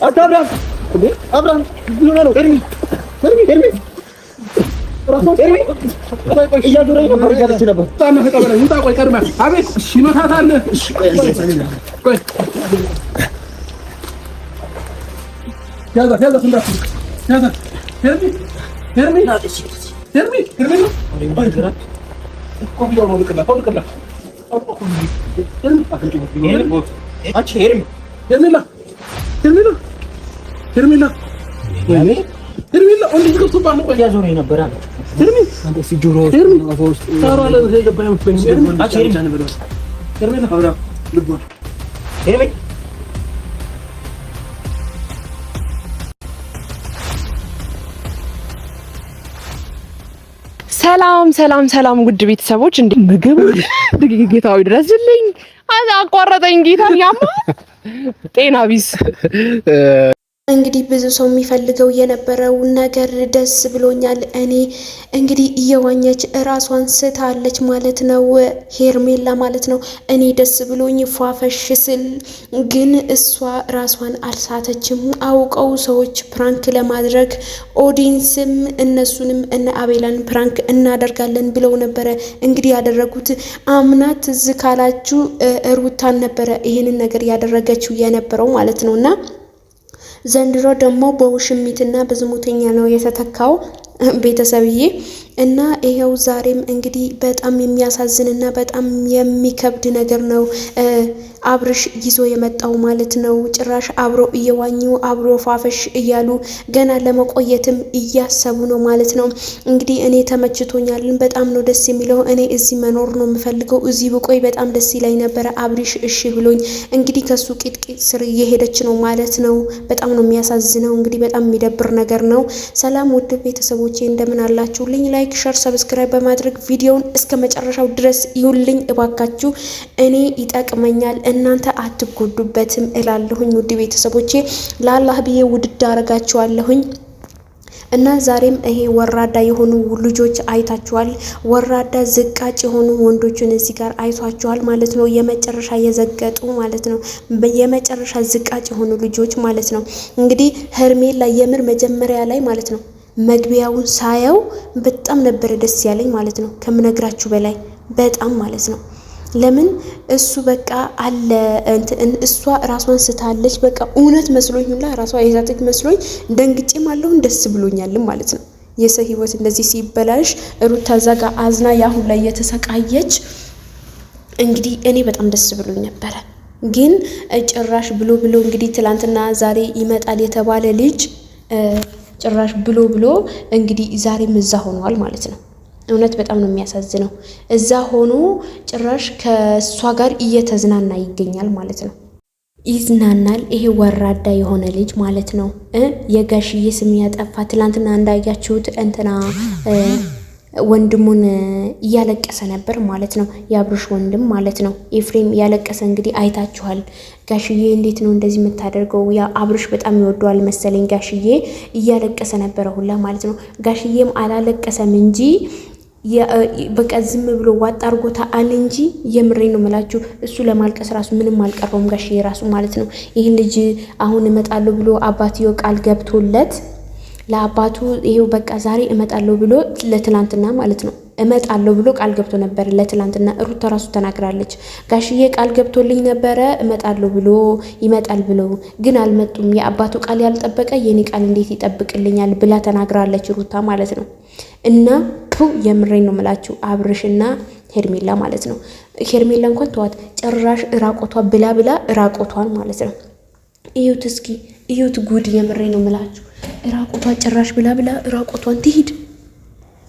አታብራም እንዴ አብራም ምን ነው ኤርሚ እያዞረኝ ነበር እያለች ነበር። ተቀበለኝ ውጣ። ቆይ ቀድመህ አቤት ይመታታል። ቆይ ያዛ እንዳት ያዛ ሄርሚ ሰላም ውድ ቤተሰቦች እንዴ ምግብ ጌታዊ ድረስልኝ አቋረጠኝ ጌታ ያማ ጤና ቢስ እንግዲህ ብዙ ሰው የሚፈልገው የነበረው ነገር ደስ ብሎኛል። እኔ እንግዲህ እየዋኘች ራሷን ስታለች ማለት ነው፣ ሄርሜላ ማለት ነው። እኔ ደስ ብሎኝ ፏፈሽ ስል ግን እሷ ራሷን አልሳተችም። አውቀው ሰዎች ፕራንክ ለማድረግ ኦዲንስም እነሱንም እነ አቤላን ፕራንክ እናደርጋለን ብለው ነበረ እንግዲህ ያደረጉት። አምናት ትዝ ካላችሁ ሩታን ነበረ ይህንን ነገር ያደረገችው የነበረው ማለት ነው። እና ዘንድሮ ደግሞ በውሽሚትና በዝሙተኛ ነው የተተካው ቤተሰብዬ። እና ይሄው ዛሬም እንግዲህ በጣም የሚያሳዝንና በጣም የሚከብድ ነገር ነው አብርሽ ይዞ የመጣው ማለት ነው። ጭራሽ አብሮ እየዋኙ አብሮ ፋፈሽ እያሉ ገና ለመቆየትም እያሰቡ ነው ማለት ነው። እንግዲህ እኔ ተመችቶኛልን፣ በጣም ነው ደስ የሚለው። እኔ እዚህ መኖር ነው የምፈልገው፣ እዚህ ብቆይ በጣም ደስ ይላይ ነበረ። አብርሽ እሺ ብሎኝ እንግዲህ ከሱ ቂጥቂጥ ስር እየሄደች ነው ማለት ነው። በጣም ነው የሚያሳዝነው። እንግዲህ በጣም የሚደብር ነገር ነው። ሰላም ውድ ቤተሰቦቼ እንደምን አላችሁልኝ? ላይክ ሸር ሰብስክራይብ በማድረግ ቪዲዮውን እስከ መጨረሻው ድረስ ይሁንልኝ እባካችሁ። እኔ ይጠቅመኛል እናንተ አትጎዱበትም እላለሁኝ። ውድ ቤተሰቦቼ ለአላህ ብዬ ውድድ አረጋችኋለሁኝ። እና ዛሬም ይሄ ወራዳ የሆኑ ልጆች አይታችኋል። ወራዳ ዝቃጭ የሆኑ ወንዶችን እዚህ ጋር አይቷችኋል ማለት ነው። የመጨረሻ የዘገጡ ማለት ነው። የመጨረሻ ዝቃጭ የሆኑ ልጆች ማለት ነው። እንግዲህ ሄርሜላ የምር መጀመሪያ ላይ ማለት ነው መግቢያውን ሳየው በጣም ነበረ ደስ ያለኝ ማለት ነው። ከምነግራችሁ በላይ በጣም ማለት ነው። ለምን እሱ በቃ አለ እሷ ራሷን ስታለች። በቃ እውነት መስሎኝ ሁላ ራሷ የዛተች መስሎኝ ደንግጬም አለሁ ደስ ብሎኛልም ማለት ነው። የሰው ህይወት እንደዚህ ሲበላሽ ሩታ ዘጋ አዝና ያሁን ላይ የተሰቃየች እንግዲህ እኔ በጣም ደስ ብሎኝ ነበረ። ግን ጭራሽ ብሎ እንግዲህ ትላንትና ዛሬ ይመጣል የተባለ ልጅ ጭራሽ ብሎ እንግዲህ ዛሬም እዛ ሆኗል ማለት ነው። እውነት በጣም ነው የሚያሳዝነው። እዛ ሆኖ ጭራሽ ከሷ ጋር እየተዝናና ይገኛል ማለት ነው። ይዝናናል። ይሄ ወራዳ የሆነ ልጅ ማለት ነው። የጋሽዬ ስም ያጠፋ ትላንትና እንዳያችሁት እንትና ወንድሙን እያለቀሰ ነበር ማለት ነው። የአብርሽ ወንድም ማለት ነው ኤፍሬም እያለቀሰ እንግዲህ አይታችኋል። ጋሽዬ እንዴት ነው እንደዚህ የምታደርገው? ያ አብርሽ በጣም ይወደዋል መሰለኝ። ጋሽዬ እያለቀሰ ነበረ ሁላ ማለት ነው። ጋሽዬም አላለቀሰም እንጂ በቃ ዝም ብሎ ዋጣ አርጎታ አለ እንጂ የምሬ ነው የምላችሁ። እሱ ለማልቀስ ራሱ ምንም አልቀረውም ጋሽዬ ራሱ ማለት ነው። ይህን ልጅ አሁን እመጣለሁ ብሎ አባትዮ ቃል ገብቶለት ለአባቱ ይሄው በቃ ዛሬ እመጣለሁ ብሎ ለትላንትና ማለት ነው እመጣለሁ ብሎ ቃል ገብቶ ነበር ለትላንትና። ሩታ ራሱ ተናግራለች። ጋሽዬ ቃል ገብቶልኝ ነበረ እመጣለሁ ብሎ ይመጣል ብሎ ግን አልመጡም። የአባቱ ቃል ያልጠበቀ የኔ ቃል እንዴት ይጠብቅልኛል ብላ ተናግራለች ሩታ ማለት ነው። እና የምሬን ነው የምላችሁ አብርሽና ሄርሜላ ማለት ነው። ሄርሜላ እንኳን ተዋት፣ ጭራሽ እራቆቷ ብላ እራቆቷን ማለት ነው። እዩት እስኪ እዩት ጉድ። የምሬን ነው የምላችሁ እራቆቷ ጭራሽ ብላ እራቆቷን ትሂድ።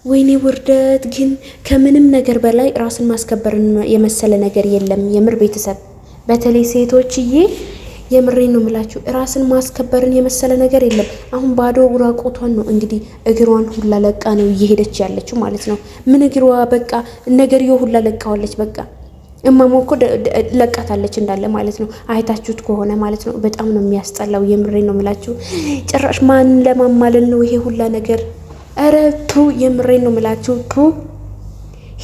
ወይኔ ውርደት! ግን ከምንም ነገር በላይ ራስን ማስከበርን የመሰለ ነገር የለም። የምር ቤተሰብ በተለይ ሴቶችዬ የምሬን ነው የምላችሁ ራስን ማስከበርን የመሰለ ነገር የለም። አሁን ባዶ ራቆቷን ነው እንግዲህ እግሯን ሁላ ለቃ ነው እየሄደች ያለችው ማለት ነው። ምን እግሯ በቃ ነገርዮ ሁላ ለቃዋለች። በቃ እማሞ እኮ ለቃታለች እንዳለ ማለት ነው። አይታችሁት ከሆነ ማለት ነው። በጣም ነው የሚያስጠላው። የምሬን ነው የምላችሁ ጭራሽ ማን ለማማለን ነው ይሄ ሁላ ነገር? ኧረ የምሬን ነው የምላችሁ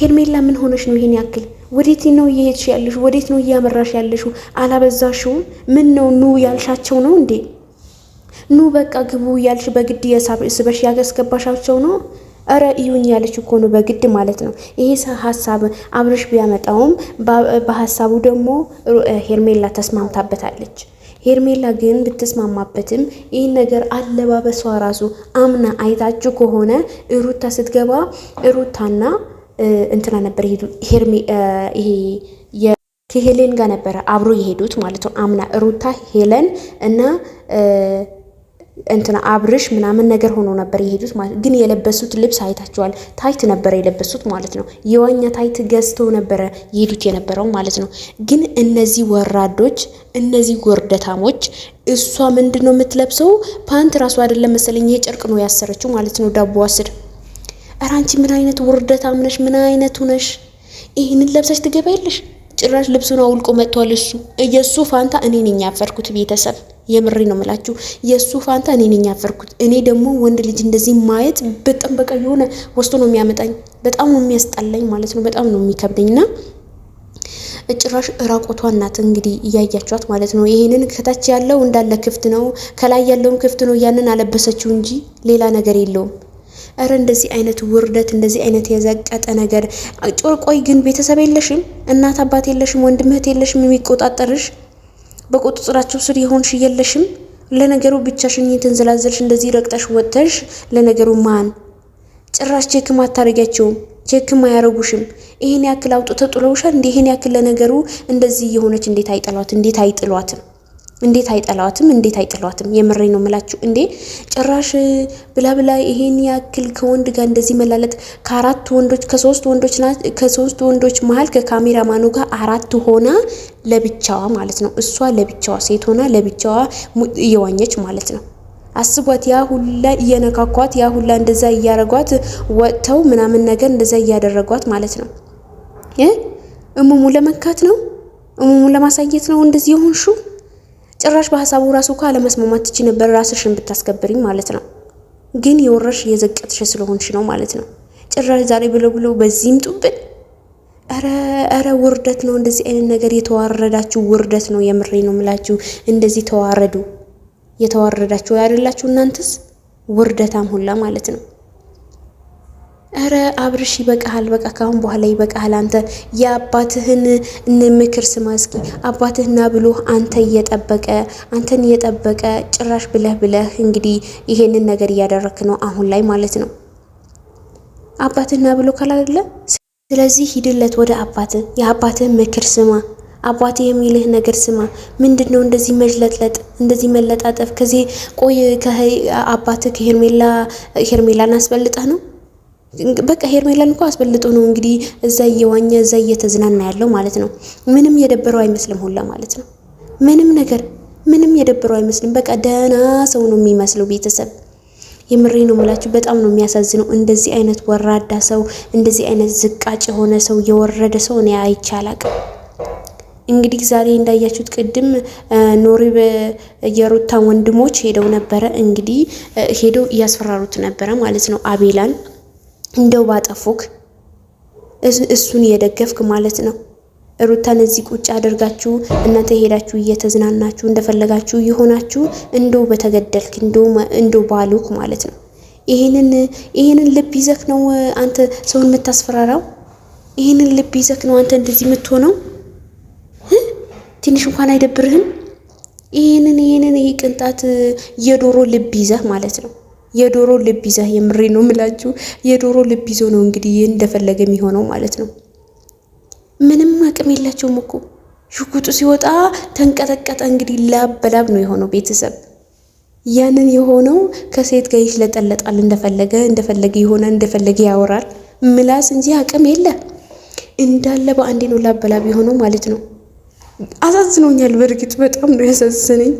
ሄርሜላ ምን ሆነሽ ነው ይሄን ያክል? ወዴት ነው እየሄድሽ ያለሽው? ወዴት ነው እያመራሽ ያለሽው? አላበዛሽው? ምን ነው ኑ ያልሻቸው ነው እንዴ? ኑ በቃ ግቡ እያልሽ በግድ ስበሽ ያስገባሻቸው ነው። እረ እዩኝ ያለች እኮ ነው በግድ ማለት ነው። ይሄ ሀሳብ አብርሽ ቢያመጣውም በሀሳቡ ደግሞ ሄርሜላ ተስማምታበታለች። ሄርሜላ ግን ብትስማማበትም ይህን ነገር አለባበሷ ራሱ አምና አይታችሁ ከሆነ ሩታ ስትገባ ሩታና እንትና ነበር ይሄ ከሄሌን ጋር ነበረ አብሮ የሄዱት ማለት ነው። አምና ሩታ ሄለን እና እንትና አብርሽ ምናምን ነገር ሆኖ ነበር የሄዱት ማለት ግን የለበሱት ልብስ አይታችኋል። ታይት ነበር የለበሱት ማለት ነው። የዋኛ ታይት ገዝተው ነበረ የሄዱት የነበረው ማለት ነው። ግን እነዚህ ወራዶች፣ እነዚህ ጎርደታሞች እሷ ምንድነው የምትለብሰው? ፓንት ራሱ አይደለም መሰለኝ ይሄ ጨርቅ ነው ያሰረችው ማለት ነው። ዳቦ አስር። ኧረ አንቺ ምን አይነት ውርደታም ነሽ? ምን አይነቱ ነሽ? ይህንን ለብሰሽ ትገባይልሽ? ጭራሽ ልብሱን አውልቆ መጥቷል። የሱ ፋንታ እኔ ነኝ ያፈርኩት። ቤተሰብ የምሬ ነው የምላችሁ። የሱ ፋንታ እኔ ነኝ ያፈርኩት። እኔ ደግሞ ወንድ ልጅ እንደዚህ ማየት በጣም በቃ የሆነ ወስቶ ነው የሚያመጣኝ። በጣም ነው የሚያስጠላኝ ማለት ነው። በጣም ነው የሚከብደኝና ጭራሽ ራቆቷን ናት እንግዲህ እያያችኋት ማለት ነው። ይሄንን ከታች ያለው እንዳለ ክፍት ነው፣ ከላይ ያለውም ክፍት ነው። ያንን አለበሰችው እንጂ ሌላ ነገር የለውም። እረ እንደዚህ አይነት ውርደት፣ እንደዚህ አይነት የዘቀጠ ነገር ጮርቆይ። ግን ቤተሰብ የለሽም? እናት አባት የለሽም? ወንድም እህት የለሽም? የሚቆጣጠርሽ በቁጥጥራቸው ስር የሆንሽ የለሽም? ለነገሩ ብቻሽን የተንዘላዘልሽ እንደዚህ ረግጠሽ ወጥተሽ ለነገሩ ማን ጭራሽ ቼክም አታረጊያቸውም፣ ቼክም አያረጉሽም። ይሄን ያክል አውጥተው ጥለውሻል። እንዴ ይሄን ያክል ለነገሩ እንደዚህ የሆነች እንዴት አይጠሏትም? እንዴት አይጥሏትም? እንዴት አይጠሏትም? እንዴት አይጥሏትም? የምሬ ነው የምላችሁ። እንዴ ጭራሽ ብላ ብላ ይሄን ያክል ከወንድ ጋር እንደዚህ መላለጥ ከአራት ወንዶች ከሶስት ወንዶች መሀል ከካሜራማኑ ጋር አራት ሆና ለብቻዋ ማለት ነው። እሷ ለብቻዋ ሴት ሆና ለብቻዋ እየዋኘች ማለት ነው። አስቧት። ያ ሁላ እየነካኳት፣ ያ ሁላ እንደዛ እያረጓት ወጥተው ምናምን ነገር እንደዛ እያደረጓት ማለት ነው። እሙሙ ለመካት ነው፣ እሙሙ ለማሳየት ነው እንደዚህ የሆንሹ። ጭራሽ በሀሳቡ ራሱ እኮ አለመስማማት ትቺ ነበር ራስሽን ብታስከብሪ ማለት ነው። ግን የወረሽ የዘቀጥሽ ስለሆንሽ ነው ማለት ነው። ጭራሽ ዛሬ ብለው በዚህም ጡብን። ኧረ ውርደት ነው እንደዚህ አይነት ነገር። የተዋረዳችሁ ውርደት ነው። የምሬ ነው የምላችሁ። እንደዚህ ተዋረዱ። የተዋረዳችሁ አይደላችሁ እናንተስ? ውርደታም ሁላ ማለት ነው። ኧረ አብርሽ ይበቃሃል። በቃ ካሁን በኋላ ይበቃሃል። አንተ የአባትህን ምክር ስማ እስኪ። አባትህና ብሎ አንተን እየጠበቀ ጭራሽ ብለህ እንግዲህ ይሄንን ነገር እያደረክ ነው አሁን ላይ ማለት ነው። አባትህና ብሎ ካላለ ስለዚህ ሂድለት ወደ አባትህ። የአባትህን ምክር ስማ። አባቴ የሚልህ ነገር ስማ። ምንድነው እንደዚህ መጅለጥለጥ፣ እንደዚህ መለጣጠፍ? ከዚህ ቆይ አባትህ ከሄርሜላን አስበልጠህ ነው? በቃ ሄርሜላን እኮ አስበልጦ ነው እንግዲህ እዛ እየዋኘ እዛ እየተዝናና ያለው ማለት ነው። ምንም የደበረው አይመስልም ሁላ ማለት ነው። ምንም የደበረው አይመስልም። በቃ ደህና ሰው ነው የሚመስለው። ቤተሰብ የምሬ ነው የምላችሁ። በጣም ነው የሚያሳዝነው። እንደዚህ አይነት ወራዳ ሰው፣ እንደዚህ አይነት ዝቃጭ የሆነ ሰው፣ የወረደ ሰው እኔ አይቼ አላቅም። እንግዲህ ዛሬ እንዳያችሁት ቅድም ኖሪብ የሩታ ወንድሞች ሄደው ነበረ። እንግዲህ ሄደው እያስፈራሩት ነበረ ማለት ነው አቤላን። እንደው ባጠፉክ እሱን እየደገፍክ ማለት ነው። ሩታን እዚህ ቁጭ አድርጋችሁ እናንተ ሄዳችሁ እየተዝናናችሁ እንደፈለጋችሁ የሆናችሁ እንደው በተገደልክ እንደው ባሉክ ማለት ነው። ይሄንን ልብ ይዘክ ነው አንተ ሰውን የምታስፈራራው? ይሄንን ልብ ይዘክ ነው አንተ እንደዚህ የምትሆነው? ትንሽ እንኳን አይደብርህም? ይሄ ቅንጣት የዶሮ ልብ ይዘህ ማለት ነው። የዶሮ ልብ ይዘህ የምሬ ነው የምላችሁ። የዶሮ ልብ ይዞ ነው እንግዲህ እንደፈለገ የሚሆነው ማለት ነው። ምንም አቅም የላቸውም እኮ። ሽጉጡ ሲወጣ ተንቀጠቀጠ። እንግዲህ ላብ በላብ ነው የሆነው ቤተሰብ። ያንን የሆነው ከሴት ጋር ይሽለጠለጣል። እንደፈለገ ይሆናል፣ እንደፈለገ ያወራል። ምላስ እንጂ አቅም የለ። እንዳለ በአንዴ ነው ላብ በላብ የሆነው ማለት ነው። አሳዝኖኛል። በእርግጥ በጣም ነው ያሳዝነኝ።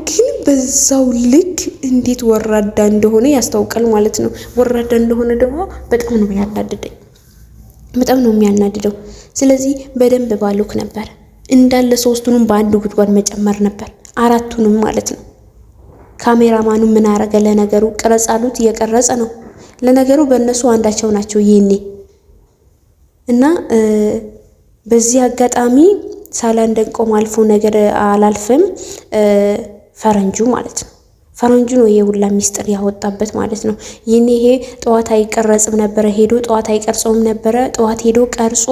ግን በዛው ልክ እንዴት ወራዳ እንደሆነ ያስታውቃል ማለት ነው። ወራዳ እንደሆነ ደግሞ በጣም ነው ያናደደኝ። በጣም ነው የሚያናድደው። ስለዚህ በደንብ ባሉክ ነበር እንዳለ ሶስቱንም በአንድ ጉድጓድ መጨመር ነበር፣ አራቱንም ማለት ነው። ካሜራማኑ ምን አረገ? ለነገሩ ቅረጽ አሉት፣ እየቀረጸ ነው። ለነገሩ በእነሱ አንዳቸው ናቸው ይሄኔ እና በዚህ አጋጣሚ ሳላንደቆም አልፎ ነገር አላልፍም። ፈረንጁ ማለት ነው ፈረንጁ ነው የሁላ ሚስጥር ያወጣበት ማለት ነው። ይሄ ጠዋት አይቀረጽም ነበረ፣ ሄዶ ጠዋት አይቀርጾም ነበረ። ጠዋት ሄዶ ቀርጾ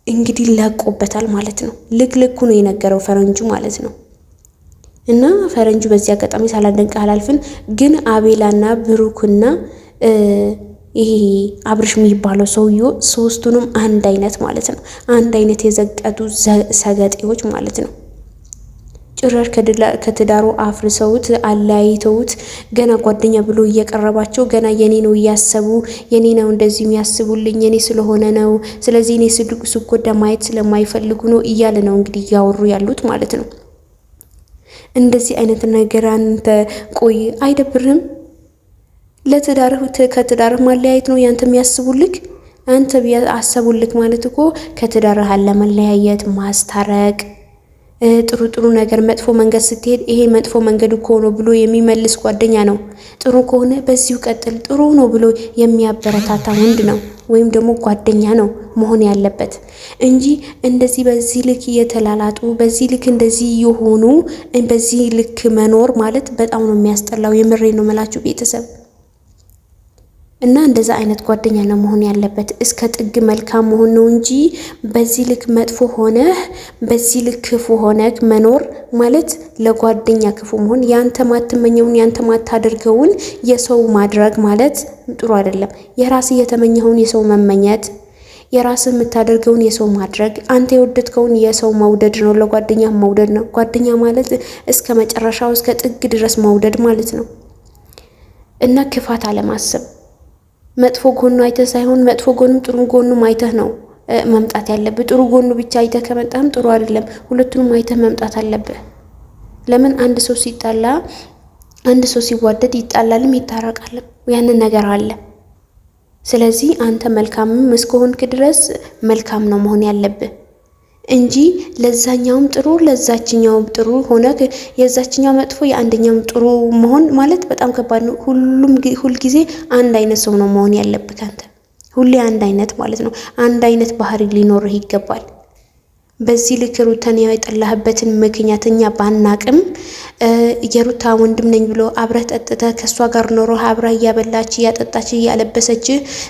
እንግዲህ ለቆበታል ማለት ነው። ልኩ ነው የነገረው ፈረንጁ ማለት ነው። እና ፈረንጁ በዚህ አጋጣሚ ሳላደንቅ አላልፍን። ግን አቤላና ብሩክና ይሄ አብርሽ የሚባለው ሰውዬው ሶስቱንም አንድ አይነት ማለት ነው። አንድ አይነት የዘቀጡ ሰገጤዎች ማለት ነው። ጭራሽ ከትዳሩ አፍርሰውት አለያይተውት ገና ጓደኛ ብሎ እየቀረባቸው ገና የኔ ነው እያሰቡ የኔ ነው እንደዚህ የሚያስቡልኝ የኔ ስለሆነ ነው፣ ስለዚህ እኔ ስጎዳ ማየት ስለማይፈልጉ ነው እያለ ነው እንግዲህ እያወሩ ያሉት ማለት ነው። እንደዚህ አይነት ነገር አንተ ቆይ አይደብርህም? ከትዳርህ ማለያየት ነው ያንተ የሚያስቡልክ? አንተ አሰቡልክ ማለት እኮ ከትዳርህ ለመለያየት ማስታረቅ፣ ጥሩ ነገር መጥፎ መንገድ ስትሄድ ይሄ መጥፎ መንገድ እኮ ነው ብሎ የሚመልስ ጓደኛ ነው። ጥሩ ከሆነ በዚሁ ቀጥል፣ ጥሩ ነው ብሎ የሚያበረታታ ወንድ ነው ወይም ደግሞ ጓደኛ ነው መሆን ያለበት እንጂ እንደዚህ በዚህ ልክ እየተላላጡ በዚህ ልክ እንደዚህ የሆኑ በዚህ ልክ መኖር ማለት በጣም ነው የሚያስጠላው። የምሬ ነው መላችሁ ቤተሰብ እና እንደዛ አይነት ጓደኛ ነው መሆን ያለበት። እስከ ጥግ መልካም መሆን ነው እንጂ በዚህ ልክ መጥፎ ሆነህ በዚህ ልክ ክፉ ሆነህ መኖር ማለት ለጓደኛ ክፉ መሆን፣ ያንተ ማትመኘውን ያንተ ማታደርገውን የሰው ማድረግ ማለት ጥሩ አይደለም። የራስ የተመኘውን የሰው መመኘት፣ የራስ የምታደርገውን የሰው ማድረግ፣ አንተ የወደድከውን የሰው መውደድ ነው፣ ለጓደኛ መውደድ ነው። ጓደኛ ማለት እስከ መጨረሻው እስከ ጥግ ድረስ መውደድ ማለት ነው እና ክፋት አለማሰብ። መጥፎ ጎኑ አይተህ ሳይሆን መጥፎ ጎኑ ጥሩ ጎኑ አይተህ ነው መምጣት ያለብህ። ጥሩ ጎኑ ብቻ አይተህ ከመጣህም ጥሩ አይደለም። ሁለቱንም አይተህ መምጣት አለብህ። ለምን አንድ ሰው ሲጣላ አንድ ሰው ሲዋደድ ይጣላልም ይታረቃልም፣ ያንን ነገር አለ። ስለዚህ አንተ መልካምም እስከሆንክ ድረስ መልካም ነው መሆን ያለብህ እንጂ ለዛኛውም ጥሩ ለዛችኛውም ጥሩ ሆነ የዛችኛው መጥፎ የአንደኛውም ጥሩ መሆን ማለት በጣም ከባድ ነው። ሁልጊዜ አንድ አይነት ሰው ነው መሆን ያለብህ አንተ፣ ሁሌ አንድ አይነት ማለት ነው። አንድ አይነት ባህሪ ሊኖርህ ይገባል። በዚህ ልክ ሩታን የጠላህበትን ምክንያት እኛ ባናቅም የሩታ ወንድም ነኝ ብሎ አብረህ ጠጥተህ ከሷ ጋር ኖሮ አብራ እያበላች እያጠጣች እያለበሰች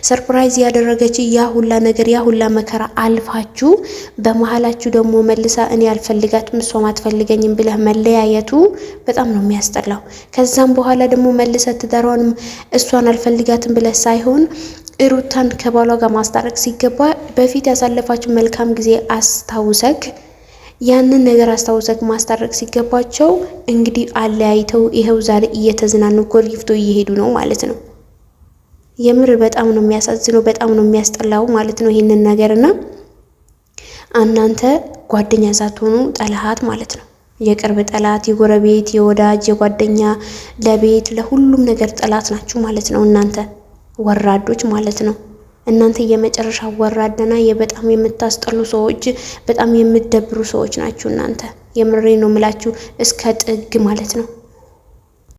ሰርፕራይዝ ያደረገች ያ ሁላ ነገር ያ ሁላ መከራ አልፋችሁ በመሃላችሁ ደግሞ መልሳ እኔ አልፈልጋትም እሷም አትፈልገኝም ብለህ መለያየቱ በጣም ነው የሚያስጠላው። ከዛም በኋላ ደግሞ መልሰህ ትዳሯንም እሷን አልፈልጋትም ብለህ ሳይሆን ሩታን ከባሏ ጋር ማስታረቅ ሲገባ በፊት ያሳለፋችሁ መልካም ጊዜ አስታውሰክ ያንን ነገር አስታውሰክ ማስታረቅ ሲገባቸው እንግዲህ አለያይተው ይሄው ዛሬ እየተዝናኑ ኮሪፍቶ እየሄዱ ነው ማለት ነው። የምር በጣም ነው የሚያሳዝነው፣ በጣም ነው የሚያስጠላው ማለት ነው ይሄንን ነገርና እናንተ ጓደኛ ሳትሆኑ ጠላት ማለት ነው። የቅርብ ጠላት፣ የጎረቤት፣ የወዳጅ፣ የጓደኛ፣ ለቤት ለሁሉም ነገር ጠላት ናችሁ ማለት ነው እናንተ ወራዶች ማለት ነው። እናንተ የመጨረሻ ወራደና በጣም የምታስጠሉ ሰዎች፣ በጣም የምትደብሩ ሰዎች ናችሁ እናንተ። የምሬ ነው ምላችሁ እስከ ጥግ ማለት ነው።